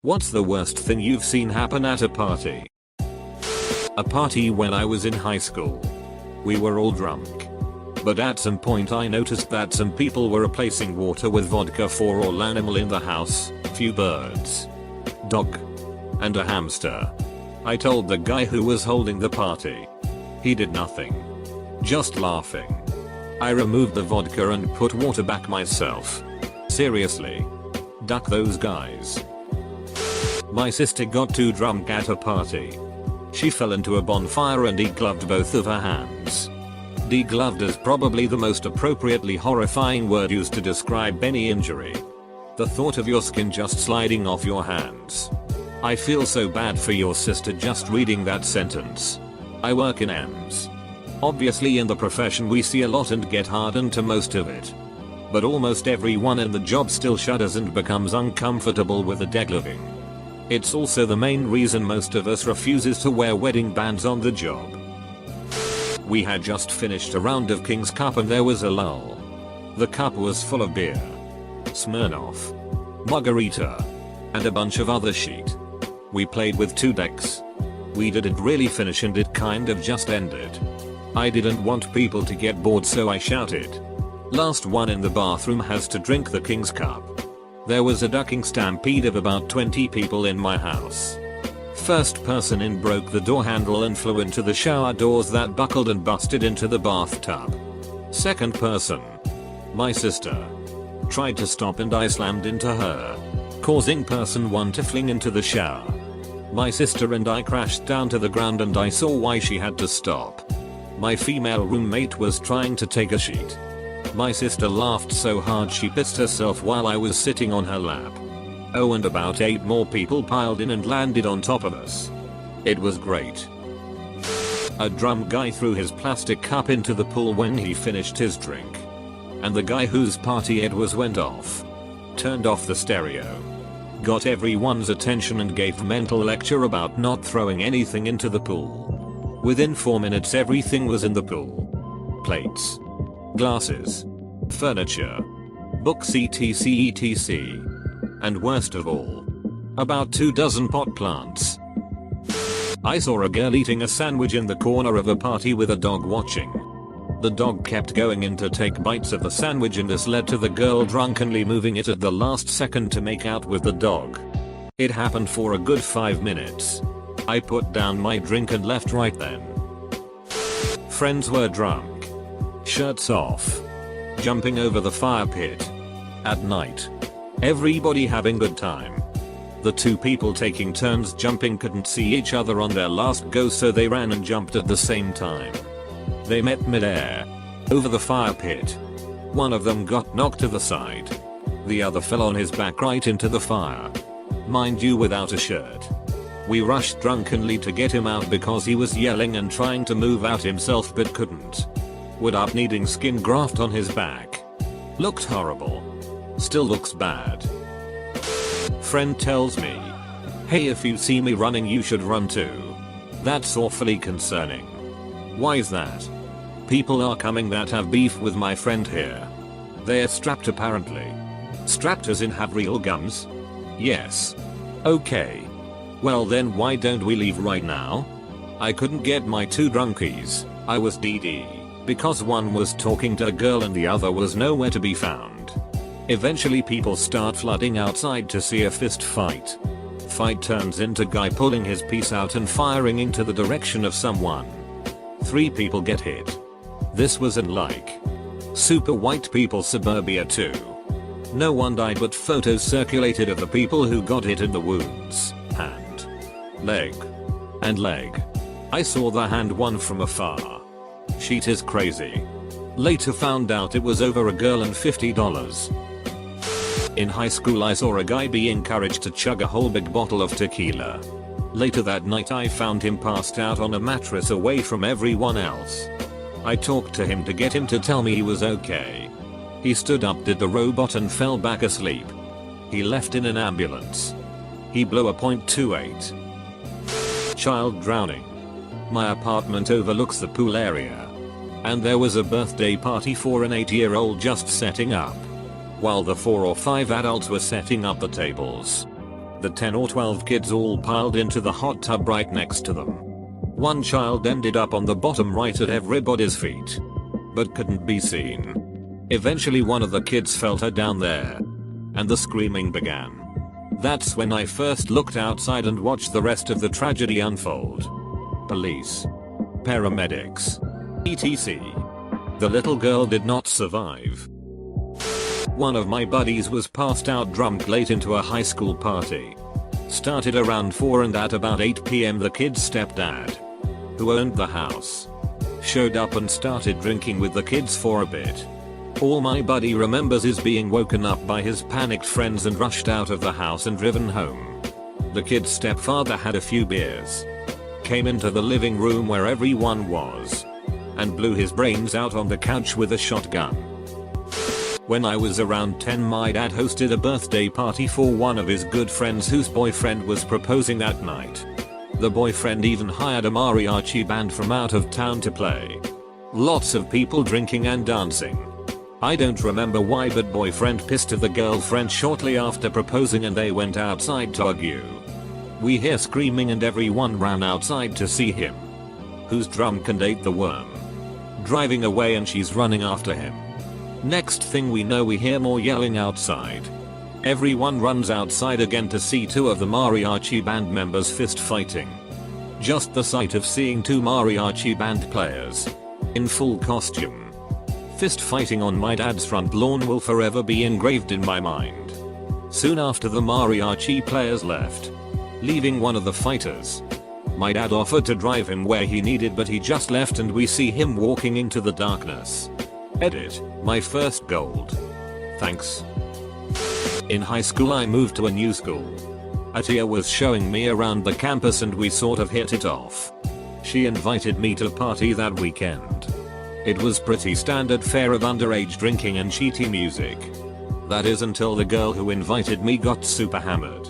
What's the worst thing you've seen happen at a party? A party when I was in high school. We were all drunk. But at some point I noticed that some people were replacing water with vodka for all animal in the house, few birds, dog, and a hamster. I told the guy who was holding the party. He did nothing. Just laughing. I removed the vodka and put water back myself. Seriously. Duck those guys. My sister got too drunk at a party. She fell into a bonfire and degloved both of her hands. Degloved is probably the most appropriately horrifying word used to describe any injury. The thought of your skin just sliding off your hands. I feel so bad for your sister just reading that sentence. I work in EMS. Obviously in the profession we see a lot and get hardened to most of it. But almost everyone in the job still shudders and becomes uncomfortable with the degloving. It's also the main reason most of us refuses to wear wedding bands on the job. We had just finished a round of King's Cup and there was a lull. The cup was full of beer, Smirnoff, margarita, and a bunch of other shit. We played with 2 decks. We didn't really finish and it kind of just ended. I didn't want people to get bored so I shouted, "Last one in the bathroom has to drink the King's Cup." There was a ducking stampede of about 20 people in my house. First person in broke the door handle and flew into the shower doors that buckled and busted into the bathtub. Second person, my sister, tried to stop and I slammed into her, causing person 1 to fling into the shower. My sister and I crashed down to the ground and I saw why she had to stop. My female roommate was trying to take a shit. My sister laughed so hard she pissed herself while I was sitting on her lap. Oh, and about 8 more people piled in and landed on top of us. It was great. A drunk guy threw his plastic cup into the pool when he finished his drink. And the guy whose party it was went off. Turned off the stereo. Got everyone's attention and gave a mental lecture about not throwing anything into the pool. Within 4 minutes everything was in the pool. Plates, glasses, furniture, books etc. And worst of all, about 2 dozen pot plants. I saw a girl eating a sandwich in the corner of a party with a dog watching. The dog kept going in to take bites of the sandwich and this led to the girl drunkenly moving it at the last second to make out with the dog. It happened for a good 5 minutes. I put down my drink and left right then. Friends were drunk. Shirts off. Jumping over the fire pit. At night. Everybody having good time. The 2 people taking turns jumping couldn't see each other on their last go so they ran and jumped at the same time. They met midair. Over the fire pit. One of them got knocked to the side. The other fell on his back right into the fire. Mind you, without a shirt. We rushed drunkenly to get him out because he was yelling and trying to move out himself but couldn't. Would up needing skin graft on his back. Looked horrible. Still looks bad. Friend tells me, "Hey, if you see me running you should run too." That's awfully concerning. Why's that? People are coming that have beef with my friend here. They're strapped apparently. Strapped as in have real guns? Yes. Okay. Well then why don't we leave right now? I couldn't get my 2 drunkies. I was DD. Because one was talking to a girl and the other was nowhere to be found. Eventually people start flooding outside to see a fist fight. Fight turns into guy pulling his piece out and firing into the direction of someone. 3 people get hit. This was in like super white people suburbia too. No one died but photos circulated of the people who got hit in the wounds. Hand, leg, and leg. I saw the hand one from afar. Shit is crazy. Later found out it was over a girl and $50. In high school I saw a guy be encouraged to chug a whole big bottle of tequila. Later that night I found him passed out on a mattress away from everyone else. I talked to him to get him to tell me he was okay. He stood up, did the robot and fell back asleep. He left in an ambulance. He blew a .28. Child drowning. My apartment overlooks the pool area. And there was a birthday party for an 8-year-old just setting up. While the 4 or 5 adults were setting up the tables. The 10 or 12 kids all piled into the hot tub right next to them. One child ended up on the bottom right at everybody's feet, but couldn't be seen. Eventually one of the kids felt her down there, and the screaming began. That's when I first looked outside and watched the rest of the tragedy unfold. Police, paramedics, etc. The little girl did not survive. One of my buddies was passed out drunk late into a high school party. Started around 4 and at about 8 PM the kid's stepdad, who owned the house, showed up and started drinking with the kids for a bit. All my buddy remembers is being woken up by his panicked friends and rushed out of the house and driven home. The kid's stepfather had a few beers, came into the living room where everyone was, and blew his brains out on the couch with a shotgun. When I was around 10, my dad hosted a birthday party for one of his good friends whose boyfriend was proposing that night. The boyfriend even hired a mariachi band from out of town to play. Lots of people drinking and dancing. I don't remember why, but boyfriend pissed at the girlfriend shortly after proposing and they went outside to argue. We hear screaming and everyone ran outside to see him, who's drunk and ate the worm, driving away, and she's running after him. Next thing we know, we hear more yelling outside. Everyone runs outside again to see 2 of the mariachi band members fist fighting. Just the sight of seeing 2 mariachi band players in full costume fist fighting on my dad's front lawn will forever be engraved in my mind. Soon after, the mariachi players left, leaving one of the fighters. My dad offered to drive him where he needed, but he just left and we see him walking into the darkness. Edit, my first gold. Thanks. In high school I moved to a new school. A tia was showing me around the campus and we sort of hit it off. She invited me to a party that weekend. It was pretty standard fare of underage drinking and cheaty music. That is, until the girl who invited me got super hammered.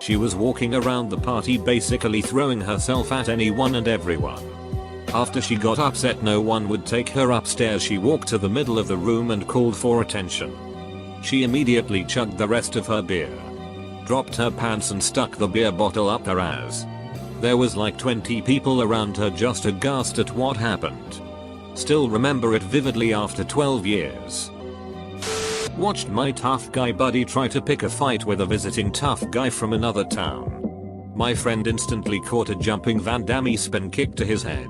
She was walking around the party basically throwing herself at anyone and everyone. After she got upset no one would take her upstairs, she walked to the middle of the room and called for attention. She immediately chugged the rest of her beer, dropped her pants and stuck the beer bottle up her ass. There was like 20 people around her just aghast at what happened. Still remember it vividly after 12 years. Watched my tough guy buddy try to pick a fight with a visiting tough guy from another town. My friend instantly caught a jumping Van Damme spin kick to his head,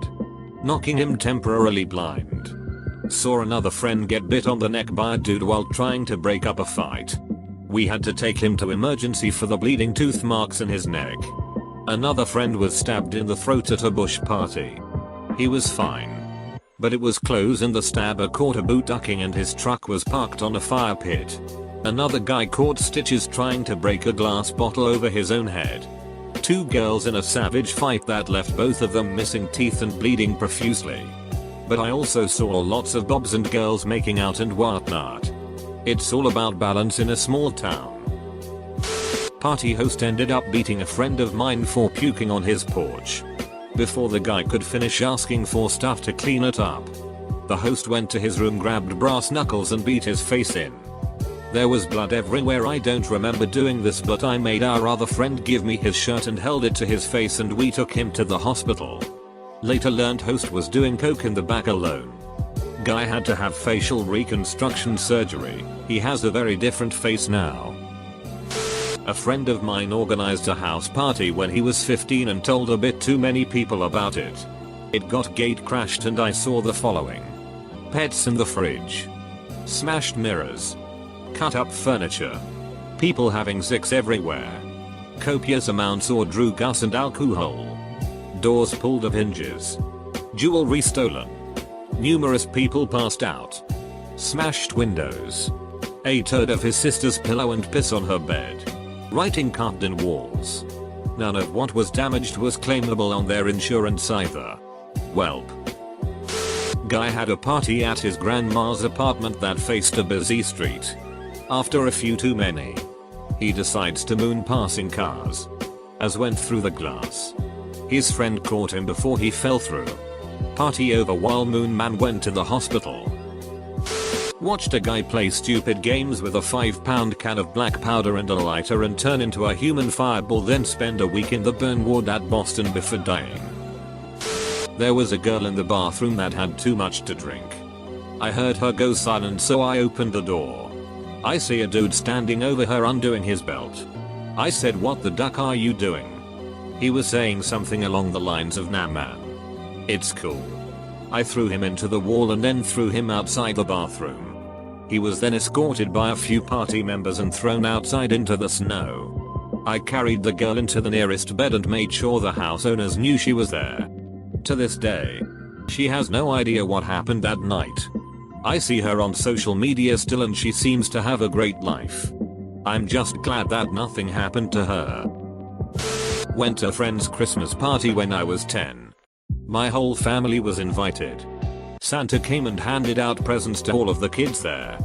knocking him temporarily blind. Saw another friend get bit on the neck by a dude while trying to break up a fight. We had to take him to emergency for the bleeding tooth marks in his neck. Another friend was stabbed in the throat at a bush party. He was fine, but it was close and the stabber caught a boot ducking and his truck was parked on a fire pit. Another guy caught stitches trying to break a glass bottle over his own head. 2 girls in a savage fight that left both of them missing teeth and bleeding profusely. But I also saw lots of bobs and girls making out and whatnot. It's all about balance in a small town. Party host ended up beating a friend of mine for puking on his porch. Before the guy could finish asking for stuff to clean it up, the host went to his room, grabbed brass knuckles and beat his face in. There was blood everywhere. I don't remember doing this, but I made our other friend give me his shirt and held it to his face and we took him to the hospital. Later learned host was doing coke in the back alone. Guy had to have facial reconstruction surgery. He has a very different face now. A friend of mine organized a house party when he was 15 and told a bit too many people about it. It got gate crashed and I saw the following: pets in the fridge, smashed mirrors, cut up furniture, people having sex everywhere, copious amounts or drew gas and alcohol, doors pulled of hinges, jewelry stolen, numerous people passed out, smashed windows, a turd of his sister's pillow and piss on her bed, writing carved in walls. None of what was damaged was claimable on their insurance either. Welp. Guy had a party at his grandma's apartment that faced a busy street. After a few too many, he decides to moon passing cars, as went through the glass. His friend caught him before he fell through. Party over while Moon Man went to the hospital. Watched a guy play stupid games with a 5-pound can of black powder and a lighter and turn into a human fireball, then spend a week in the burn ward at Boston before dying. There was a girl in the bathroom that had too much to drink. I heard her go silent, so I opened the door. I see a dude standing over her undoing his belt. I said, "What the duck are you doing?" He was saying something along the lines of, "Nah man, it's cool." I threw him into the wall and then threw him outside the bathroom. He was then escorted by a few party members and thrown outside into the snow. I carried the girl into the nearest bed and made sure the house owners knew she was there. To this day, she has no idea what happened that night. I see her on social media still and she seems to have a great life. I'm just glad that nothing happened to her. Went to a friend's Christmas party when I was 10. My whole family was invited. Santa came and handed out presents to all of the kids there.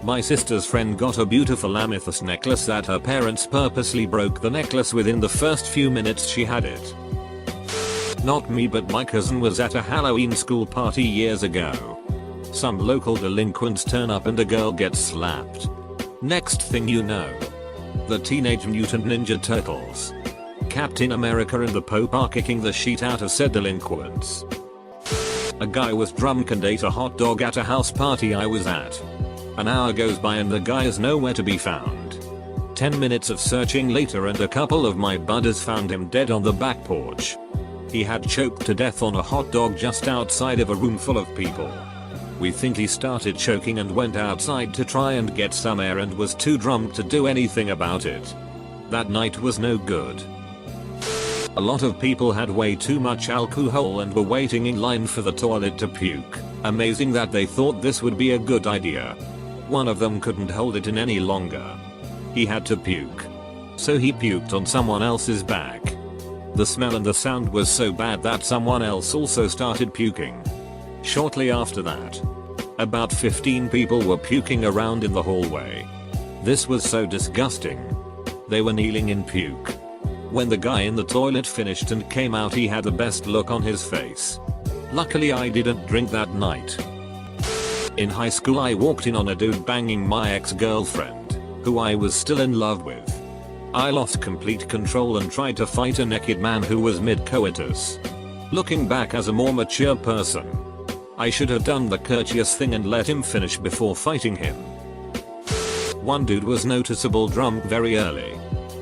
My sister's friend got a beautiful amethyst necklace that her parents purposely broke the necklace within the first few minutes she had it. Not me, but my cousin was at a Halloween school party years ago. Some local delinquents turn up and a girl gets slapped. Next thing you know, the Teenage Mutant Ninja Turtles, Captain America and the Pope are kicking the shit out of said delinquents. A guy was drunk and ate a hot dog at a house party I was at. An hour goes by and the guy is nowhere to be found. 10 minutes of searching later and a couple of my buddies found him dead on the back porch. He had choked to death on a hot dog just outside of a room full of people. We think he started choking and went outside to try and get some air and was too drunk to do anything about it. That night was no good. A lot of people had way too much alcohol and were waiting in line for the toilet to puke. Amazing that they thought this would be a good idea. One of them couldn't hold it in any longer. He had to puke. So he puked on someone else's back. The smell and the sound was so bad that someone else also started puking. Shortly after that, about 15 people were puking around in the hallway. This was so disgusting. They were kneeling in puke. When the guy in the toilet finished and came out, he had the best look on his face. Luckily I didn't drink that night. In high school I walked in on a dude banging my ex-girlfriend, who I was still in love with. I lost complete control and tried to fight a naked man who was mid-coitus. Looking back as a more mature person, I should have done the courteous thing and let him finish before fighting him. One dude was noticeable drunk very early.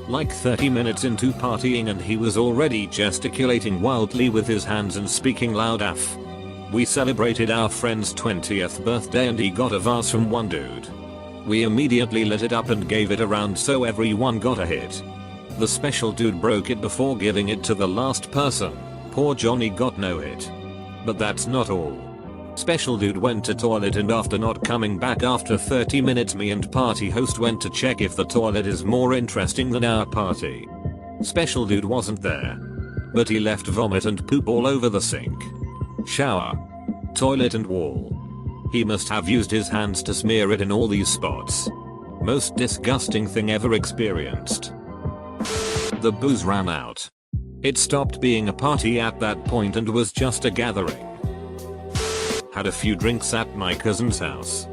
Like 30 minutes into partying and he was already gesticulating wildly with his hands and speaking loud af. We celebrated our friend's 20th birthday and he got a vase from one dude. We immediately lit it up and gave it around so everyone got a hit. The special dude broke it before giving it to the last person. Poor Johnny got no hit. But that's not all. Special dude went to toilet and after not coming back after 30 minutes, me and party host went to check if the toilet is more interesting than our party. Special dude wasn't there. But he left vomit and poop all over the sink, shower, toilet and wall. He must have used his hands to smear it in all these spots. Most disgusting thing ever experienced. The booze ran out. It stopped being a party at that point and was just a gathering. Had a few drinks at my cousin's house.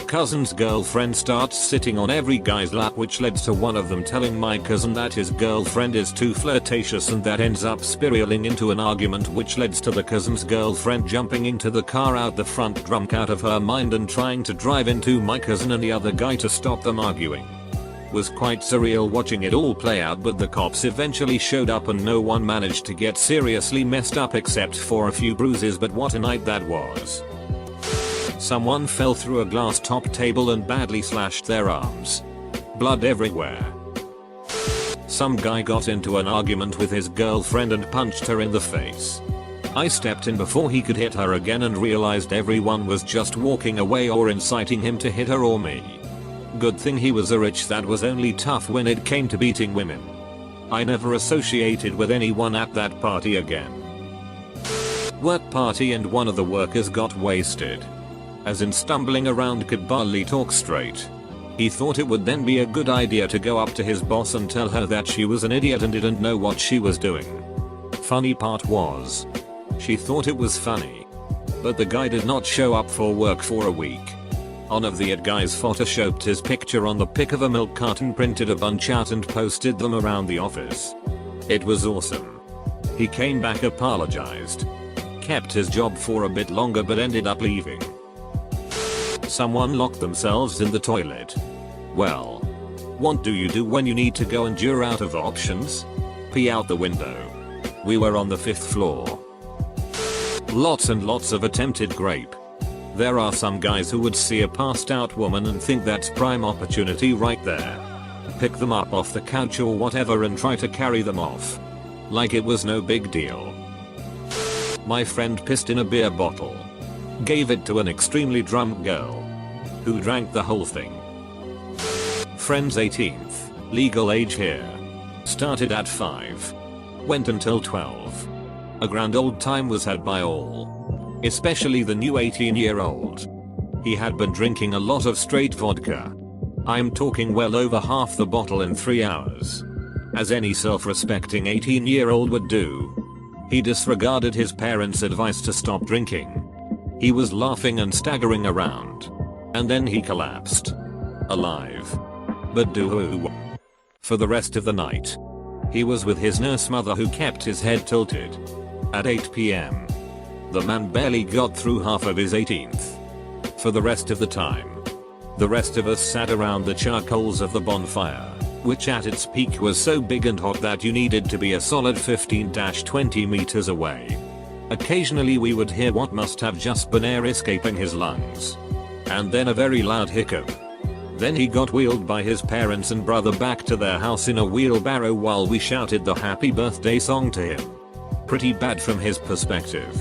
Cousin's girlfriend starts sitting on every guy's lap, which leads to one of them telling my cousin that his girlfriend is too flirtatious, and that ends up spiraling into an argument, which leads to the cousin's girlfriend jumping into the car out the front drunk out of her mind and trying to drive into my cousin and the other guy to stop them arguing. Was quite surreal watching it all play out, but the cops eventually showed up and no one managed to get seriously messed up except for a few bruises, but what a night that was. Someone fell through a glass top table and badly slashed their arms. Blood everywhere. Some guy got into an argument with his girlfriend and punched her in the face. I stepped in before he could hit her again and realized everyone was just walking away or inciting him to hit her or me. Good thing he was a rich that was only tough when it came to beating women. I never associated with anyone at that party again. Work party and one of the workers got wasted. As in stumbling around could barely talk straight. He thought it would then be a good idea to go up to his boss and tell her that she was an idiot and didn't know what she was doing. Funny part was, she thought it was funny. But the guy did not show up for work for a week. One of the guys photoshopped his picture on the pic of a milk carton, printed a bunch out and posted them around the office. It was awesome. He came back, apologized, kept his job for a bit longer but ended up leaving. Someone locked themselves in the toilet. Well, what do you do when you need to go and you're out of options? Pee out the window. We were on the 5th floor. Lots and lots of attempted grape. There are some guys who would see a passed out woman and think that's prime opportunity right there. Pick them up off the couch or whatever and try to carry them off. Like it was no big deal. My friend pissed in a beer bottle. Gave it to an extremely drunk girl, who drank the whole thing. Friend's 18th, legal age here. Started at 5. Went until 12. A grand old time was had by all. Especially the new 18-year-old. He had been drinking a lot of straight vodka. I'm talking well over half the bottle in 3 hours. As any self-respecting 18-year-old would do. He disregarded his parents' advice to stop drinking. He was laughing and staggering around. And then he collapsed. Alive. But doo-hoo. For the rest of the night, he was with his nurse mother, who kept his head tilted. At 8 p.m. the man barely got through half of his 18th. For the rest of the time, the rest of us sat around the charcoals of the bonfire, which at its peak was so big and hot that you needed to be a solid 15-20 meters away. Occasionally we would hear what must have just been air escaping his lungs. And then a very loud hiccup. Then he got wheeled by his parents and brother back to their house in a wheelbarrow while we shouted the happy birthday song to him. Pretty bad from his perspective.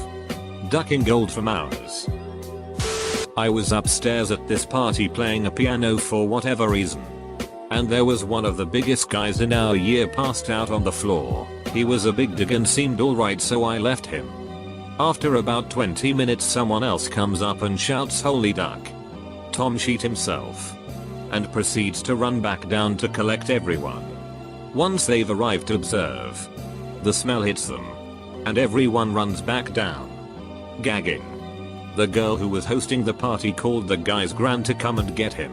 Ducking gold from ours. I was upstairs at this party playing a piano for whatever reason. And there was one of the biggest guys in our year passed out on the floor. He was a big dig and seemed alright, so I left him. After about 20 minutes someone else comes up and shouts, "Holy duck." Tom shit himself. And proceeds to run back down to collect everyone. Once they've arrived to observe, the smell hits them. And everyone runs back down. Gagging. The girl who was hosting the party called the guy's gran to come and get him.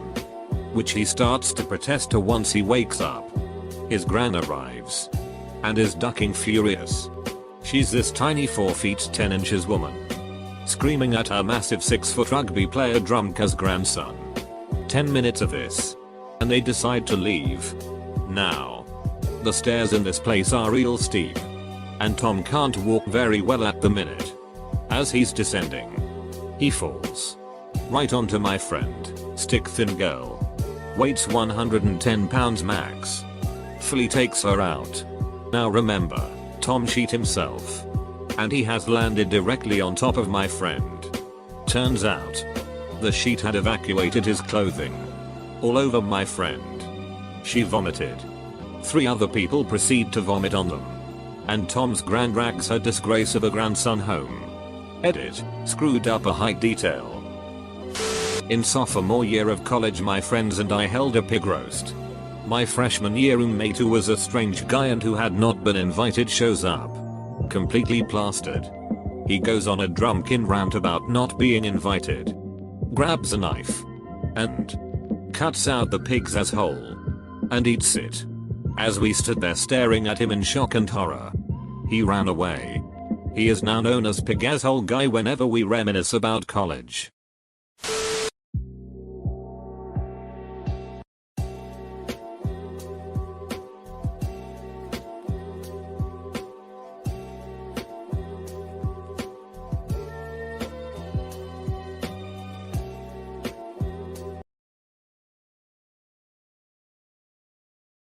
Which he starts to protest to once he wakes up. His gran arrives. And is ducking furious. She's this tiny 4 feet 10 inches woman. Screaming at her massive 6-foot rugby player drumca's grandson. 10 minutes of this. And they decide to leave. Now. The stairs in this place are real steep. And Tom can't walk very well at the minute. As he's descending, he falls. Right onto my friend, stick thin girl. Weighs 110 pounds max. Fully takes her out. Now remember, Tom shit himself. And he has landed directly on top of my friend. Turns out, the sheet had evacuated his clothing. All over my friend. She vomited. 3 other people proceed to vomit on them. And Tom's gran drags her disgrace of a grandson home. Edit, screwed up a height detail. In sophomore year of college my friends and I held a pig roast. My freshman year roommate, who was a strange guy and who had not been invited, shows up. Completely plastered. He goes on a drunken rant about not being invited. Grabs a knife. And cuts out the pig's asshole. And eats it. As we stood there staring at him in shock and horror, he ran away. He is now known as Pig Asshole Guy whenever we reminisce about college.